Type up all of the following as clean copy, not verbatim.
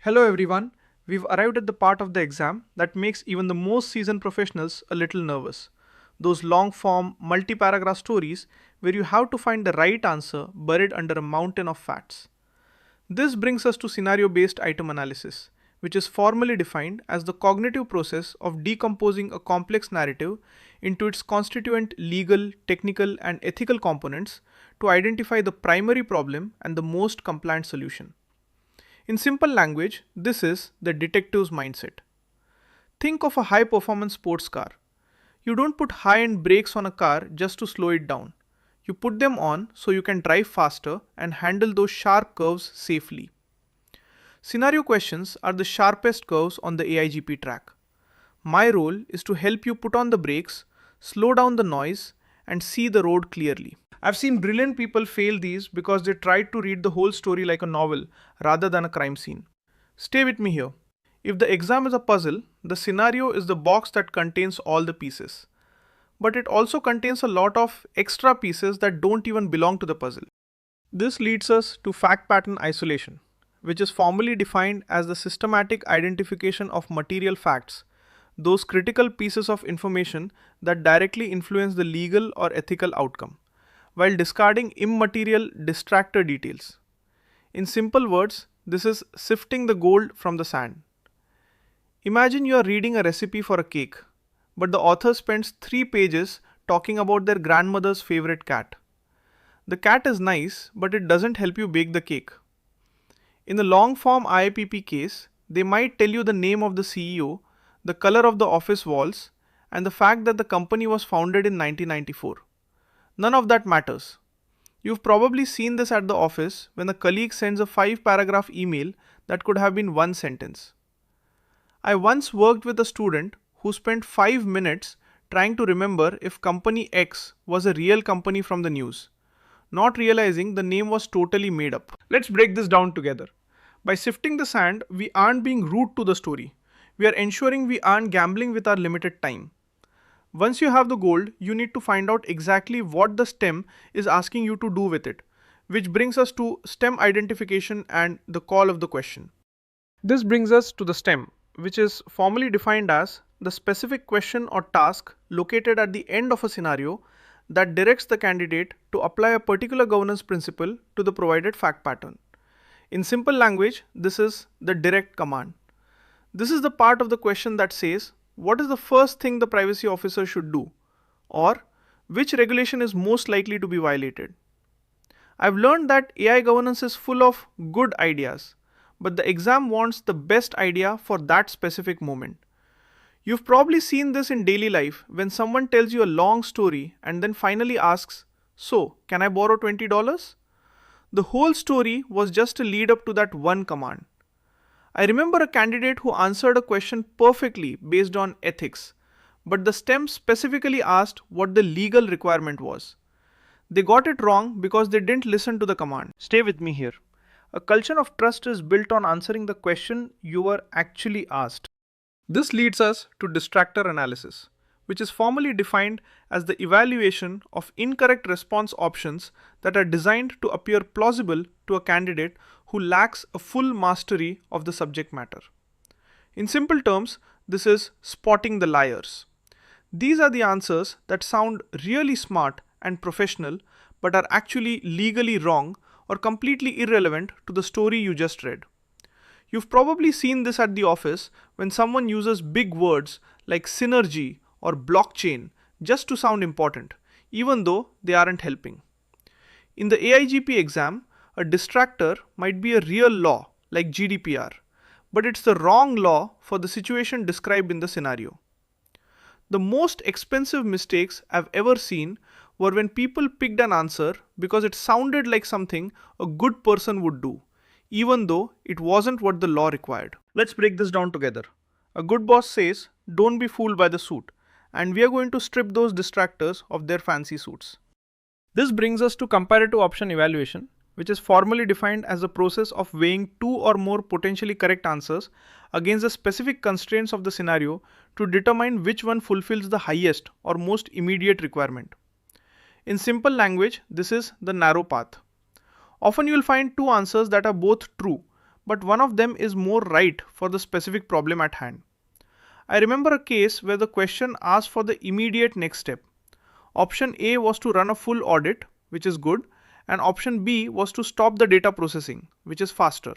Hello everyone, we've arrived at the part of the exam that makes even the most seasoned professionals a little nervous. Those long form, multi paragraph stories where you have to find the right answer buried under a mountain of facts. This brings us to scenario based item analysis, which is formally defined as the cognitive process of decomposing a complex narrative into its constituent legal, technical, and ethical components to identify the primary problem and the most compliant solution. In simple language, this is the detective's mindset. Think of a high performance sports car. You don't put high end brakes on a car just to slow it down. You put them on so you can drive faster and handle those sharp curves safely. Scenario questions are the sharpest curves on the AIGP track. My role is to help you put on the brakes, slow down the noise, and see the road clearly. I've seen brilliant people fail these because they tried to read the whole story like a novel rather than a crime scene. Stay with me here. If the exam is a puzzle, the scenario is the box that contains all the pieces. But it also contains a lot of extra pieces that don't even belong to the puzzle. This leads us to fact pattern isolation, which is formally defined as the systematic identification of material facts, those critical pieces of information that directly influence the legal or ethical outcome, while discarding immaterial distractor details. In simple words, this is sifting the gold from the sand. Imagine you are reading a recipe for a cake, but the author spends 3 pages talking about their grandmother's favorite cat. The cat is nice, but it doesn't help you bake the cake. In the long form IAPP case, they might tell you the name of the CEO, the color of the office walls, and the fact that the company was founded in 1994. None of that matters. You've probably seen this at the office when a colleague sends a 5-paragraph email that could have been one sentence. I once worked with a student who spent 5 minutes trying to remember if company X was a real company from the news, not realizing the name was totally made up. Let's break this down together. By sifting the sand, we aren't being rude to the story. We are ensuring we aren't gambling with our limited time. Once you have the gold, you need to find out exactly what the STEM is asking you to do with it, which brings us to STEM identification and the call of the question. This brings us to the STEM, which is formally defined as the specific question or task located at the end of a scenario that directs the candidate to apply a particular governance principle to the provided fact pattern. In simple language, this is the direct command. This is the part of the question that says, what is the first thing the privacy officer should do? Or, which regulation is most likely to be violated? I've learned that AI governance is full of good ideas, but the exam wants the best idea for that specific moment. You've probably seen this in daily life when someone tells you a long story and then finally asks, so, can I borrow $20? The whole story was just a lead up to that one command. I remember a candidate who answered a question perfectly based on ethics, but the STEM specifically asked what the legal requirement was. They got it wrong because they didn't listen to the command. Stay with me here. A culture of trust is built on answering the question you were actually asked. This leads us to distractor analysis, which is formally defined as the evaluation of incorrect response options that are designed to appear plausible to a candidate who lacks a full mastery of the subject matter. In simple terms, this is spotting the liars. These are the answers that sound really smart and professional but are actually legally wrong or completely irrelevant to the story you just read. You've probably seen this at the office when someone uses big words like synergy or blockchain just to sound important, even though they aren't helping. In the AIGP exam, a distractor might be a real law like GDPR, but it's the wrong law for the situation described in the scenario. The most expensive mistakes I've ever seen were when people picked an answer because it sounded like something a good person would do, even though it wasn't what the law required. Let's break this down together. A good boss says, don't be fooled by the suit, and we are going to strip those distractors of their fancy suits. This brings us to comparative option evaluation, which is formally defined as the process of weighing 2 or more potentially correct answers against the specific constraints of the scenario to determine which one fulfills the highest or most immediate requirement. In simple language, this is the narrow path. Often you will find 2 answers that are both true, but one of them is more right for the specific problem at hand. I remember a case where the question asked for the immediate next step. Option A was to run a full audit, which is good, and option B was to stop the data processing, which is faster.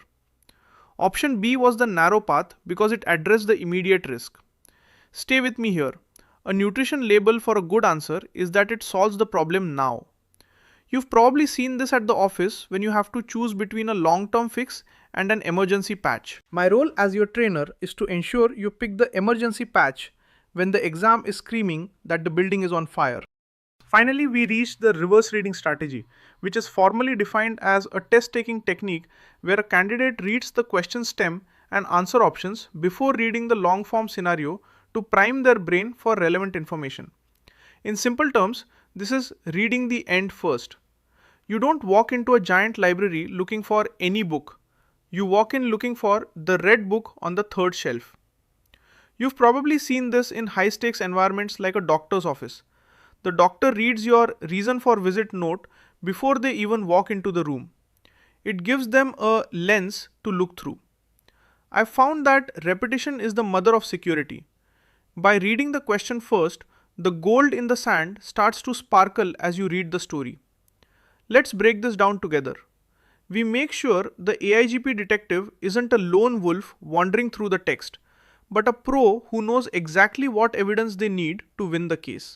Option B was the narrow path because it addressed the immediate risk. Stay with me here. A nutrition label for a good answer is that it solves the problem now. You've probably seen this at the office when you have to choose between a long-term fix and an emergency patch. My role as your trainer is to ensure you pick the emergency patch when the exam is screaming that the building is on fire. Finally, we reached the reverse reading strategy, which is formally defined as a test-taking technique where a candidate reads the question stem and answer options before reading the long-form scenario to prime their brain for relevant information. In simple terms, this is reading the end first. You don't walk into a giant library looking for any book. You walk in looking for the red book on the third shelf. You've probably seen this in high-stakes environments like a doctor's office. The doctor reads your reason for visit note before they even walk into the room. It gives them a lens to look through. I found that repetition is the mother of security. By reading the question first, the gold in the sand starts to sparkle as you read the story. Let's break this down together. We make sure the AIGP detective isn't a lone wolf wandering through the text, but a pro who knows exactly what evidence they need to win the case.